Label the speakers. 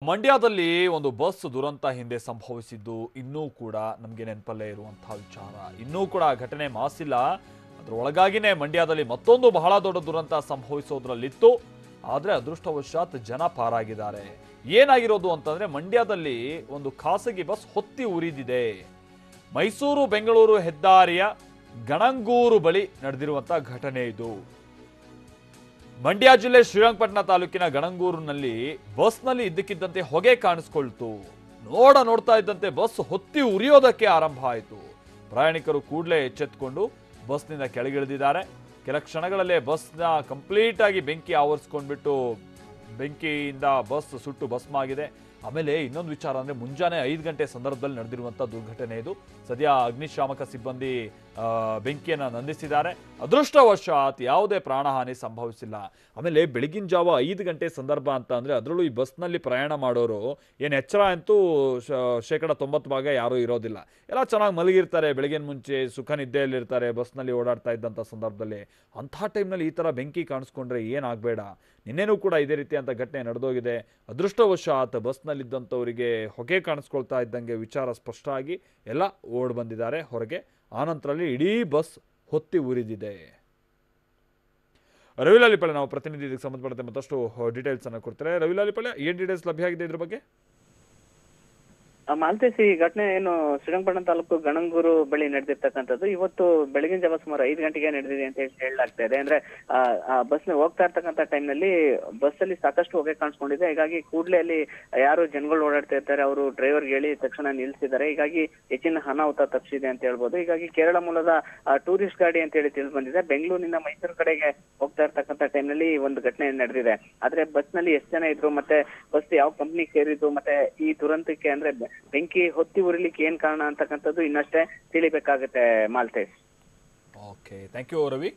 Speaker 1: ಮಂಡ್ಯದಲ್ಲಿ ಒಂದು ಬಸ್ ದುರಂತ ಹಿಂದೆ ಸಂಭವಿಸಿದ್ದು ಇನ್ನೂ ಕೂಡ ನಮಗೆ ನೆನಪಲ್ಲೇ ಇರುವಂತಹ ವಿಚಾರ. ಇನ್ನೂ ಕೂಡ ಘಟನೆ ಮಾಸಿಲ್ಲ. ಅದರೊಳಗಾಗಿನೇ ಮಂಡ್ಯದಲ್ಲಿ ಮತ್ತೊಂದು ಬಹಳ ದೊಡ್ಡ ದುರಂತ ಸಂಭವಿಸೋದ್ರಲ್ಲಿತ್ತು. ಆದರೆ ಅದೃಷ್ಟವಶಾತ್ ಜನ ಪಾರಾಗಿದ್ದಾರೆ. ಏನಾಗಿರೋದು ಅಂತಂದ್ರೆ ಮಂಡ್ಯದಲ್ಲಿ ಒಂದು ಖಾಸಗಿ ಬಸ್ ಹೊತ್ತಿ ಉರಿದಿದೆ. ಮೈಸೂರು ಬೆಂಗಳೂರು ಹೆದ್ದಾರಿಯ ಗಣಂಗೂರು ಬಳಿ ನಡೆದಿರುವಂತಹ ಘಟನೆ ಇದು. ಮಂಡ್ಯ ಜಿಲ್ಲೆ ಶ್ರೀರಂಗಪಟ್ಟಣ ತಾಲೂಕಿನ ಗಣಂಗೂರಿನಲ್ಲಿ ಬಸ್ನಲ್ಲಿ ಇದ್ದಕ್ಕಿದ್ದಂತೆ ಹೊಗೆ ಕಾಣಿಸ್ಕೊಳ್ತು. ನೋಡ್ತಾ ಇದ್ದಂತೆ ಬಸ್ ಹೊತ್ತಿ ಉರಿಯೋದಕ್ಕೆ ಆರಂಭ ಆಯಿತು. ಪ್ರಯಾಣಿಕರು ಕೂಡಲೇ ಎಚ್ಚೆತ್ತುಕೊಂಡು ಬಸ್ನಿಂದ ಕೆಳಗಿಳಿದಿದ್ದಾರೆ. ಕೆಲ ಕ್ಷಣಗಳಲ್ಲೇ ಬಸ್ನ ಕಂಪ್ಲೀಟ್ ಆಗಿ ಬೆಂಕಿ ಆವರಿಸ್ಕೊಂಡ್ಬಿಟ್ಟು ಬೆಂಕಿಯಿಂದ ಬಸ್ ಸುಟ್ಟು ಭಸ್ಮ ಆಗಿದೆ. ಆಮೇಲೆ ಇನ್ನೊಂದು ವಿಚಾರ ಅಂದ್ರೆ ಮುಂಜಾನೆ 5 ಗಂಟೆ ಸಂದರ್ಭದಲ್ಲಿ ನಡೆದಿರುವಂತಹ ದುರ್ಘಟನೆ ಇದು. ಸದ್ಯ ಅಗ್ನಿಶಾಮಕ ಸಿಬ್ಬಂದಿ ಬೆಂಕಿಯನ್ನು ನಂದಿಸಿದ್ದಾರೆ. ಅದೃಷ್ಟವಶಾತ್ ಯಾವುದೇ ಪ್ರಾಣಹಾನಿ ಸಂಭವಿಸಿಲ್ಲ. ಆಮೇಲೆ ಬೆಳಗಿನ ಜಾವ 5 ಗಂಟೆ ಸಂದರ್ಭ ಅಂತ ಅಂದ್ರೆ ಅದರಲ್ಲೂ ಈ ಬಸ್ನಲ್ಲಿ ಪ್ರಯಾಣ ಮಾಡೋರು ಏನು ಎಚ್ಚರ ಅಂತೂ 90% ಯಾರೂ ಇರೋದಿಲ್ಲ. ಎಲ್ಲ ಚೆನ್ನಾಗಿ ಮಲಗಿರ್ತಾರೆ, ಬೆಳಗಿನ ಮುಂಚೆ ಸುಖ ನಿದ್ದೆಯಲ್ಲಿರ್ತಾರೆ ಬಸ್ನಲ್ಲಿ ಓಡಾಡ್ತಾ ಇದ್ದಂಥ ಸಂದರ್ಭದಲ್ಲಿ. ಅಂಥ ಟೈಮ್ನಲ್ಲಿ ಈ ಥರ ಬೆಂಕಿ ಕಾಣಿಸ್ಕೊಂಡ್ರೆ ಏನಾಗಬೇಡ. ನಿನ್ನೆನೂ ಕೂಡ ಇದೇ ರೀತಿಯಂಥ ಘಟನೆ ನಡೆದೋಗಿದೆ. ಅದೃಷ್ಟವಶಾತ್ ಬಸ್ನಲ್ಲಿದ್ದಂಥವರಿಗೆ ಹೊಗೆ ಕಾಣಿಸ್ಕೊಳ್ತಾ ಇದ್ದಂಗೆ ವಿಚಾರ ಸ್ಪಷ್ಟ ಆಗಿ ಎಲ್ಲ ಓಡ್ ಬಂದಿದ್ದಾರೆ ಹೊರಗೆ. ಆನಂತರಲ್ಲಿ ಇಡೀ ಬಸ್ ಹೊತ್ತಿ ಉರಿದಿದೆ. ರವಿಲಾಲಿಪಳ್ಳಿ ನಾವು ಪ್ರತಿನಿಧಿ ಇದಕ್ಕೆ ಸಂಬಂಧಪಟ್ಟಂತೆ ಮತ್ತಷ್ಟು ಡೀಟೇಲ್ಸ್ ಅನ್ನು ಕೊಡ್ತಾರೆ. ರವಿಲಾಲಿಪಳ್ಳಿ, ಏನ್ ಡೀಟೇಲ್ಸ್ ಲಭ್ಯ ಆಗಿದೆ ಇದ್ರ ಬಗ್ಗೆ?
Speaker 2: ಮಾಲ್ತೇಶ್, ಈ ಘಟನೆ ಏನು ಶ್ರೀರಂಗಪಟ್ಟಣ ತಾಲೂಕು ಗಣಂಗೂರು ಬಳಿ ನಡೆದಿರ್ತಕ್ಕಂಥದ್ದು. ಇವತ್ತು ಬೆಳಗಿನ ಜಾವ ಸುಮಾರು 5 ಗಂಟೆಗೆ ನಡೆದಿದೆ ಅಂತ ಹೇಳಲಾಗ್ತಾ ಇದೆ. ಅಂದ್ರೆ ಬಸ್ ಹೋಗ್ತಾ ಇರ್ತಕ್ಕಂಥ ಟೈಮ್ ನಲ್ಲಿ ಬಸ್ ಅಲ್ಲಿ ಸಾಕಷ್ಟು ಹೊಗೆ ಕಾಣಿಸ್ಕೊಂಡಿದೆ. ಹೀಗಾಗಿ ಕೂಡಲೇ ಅಲ್ಲಿ ಯಾರು ಜನಗಳು ಓಡಾಡ್ತಾ ಇರ್ತಾರೆ ಅವರು ಡ್ರೈವರ್ಗೆ ಹೇಳಿ ತಕ್ಷಣ ನಿಲ್ಸಿದ್ದಾರೆ. ಹೀಗಾಗಿ ಹೆಚ್ಚಿನ ಅನಾಹುತ ತಪ್ಪಿಸಿದೆ ಅಂತ ಹೇಳ್ಬೋದು. ಹೀಗಾಗಿ ಕೇರಳ ಮೂಲದ ಟೂರಿಸ್ಟ್ ಗಾಡಿ ಅಂತ ಹೇಳಿ ತಿಳಿದು ಬಂದಿದೆ. ಬೆಂಗಳೂರಿನಿಂದ ಮೈಸೂರು ಕಡೆಗೆ ಹೋಗ್ತಾ ಇರ್ತಕ್ಕಂಥ ಟೈಮ್ ನಲ್ಲಿ ಒಂದು ಘಟನೆ ನಡೆದಿದೆ. ಆದ್ರೆ ಬಸ್ ನಲ್ಲಿ ಎಷ್ಟು ಜನ ಇದ್ರು, ಮತ್ತೆ ಬಸ್ ಯಾವ ಕಂಪ್ನಿ ಸೇರಿದ್ದು, ಮತ್ತೆ ಈ ದುರಂತಕ್ಕೆ ಅಂದ್ರೆ ಬೆಂಕಿ ಹೊತ್ತಿ ಉರಿಲಿಕ್ಕೆ ಏನ್ ಕಾರಣ ಅಂತಕ್ಕಂಥದ್ದು ಇನ್ನಷ್ಟೇ ತಿಳಿಬೇಕಾಗುತ್ತೆ Maltesh.
Speaker 1: Okay, thank you Ravi.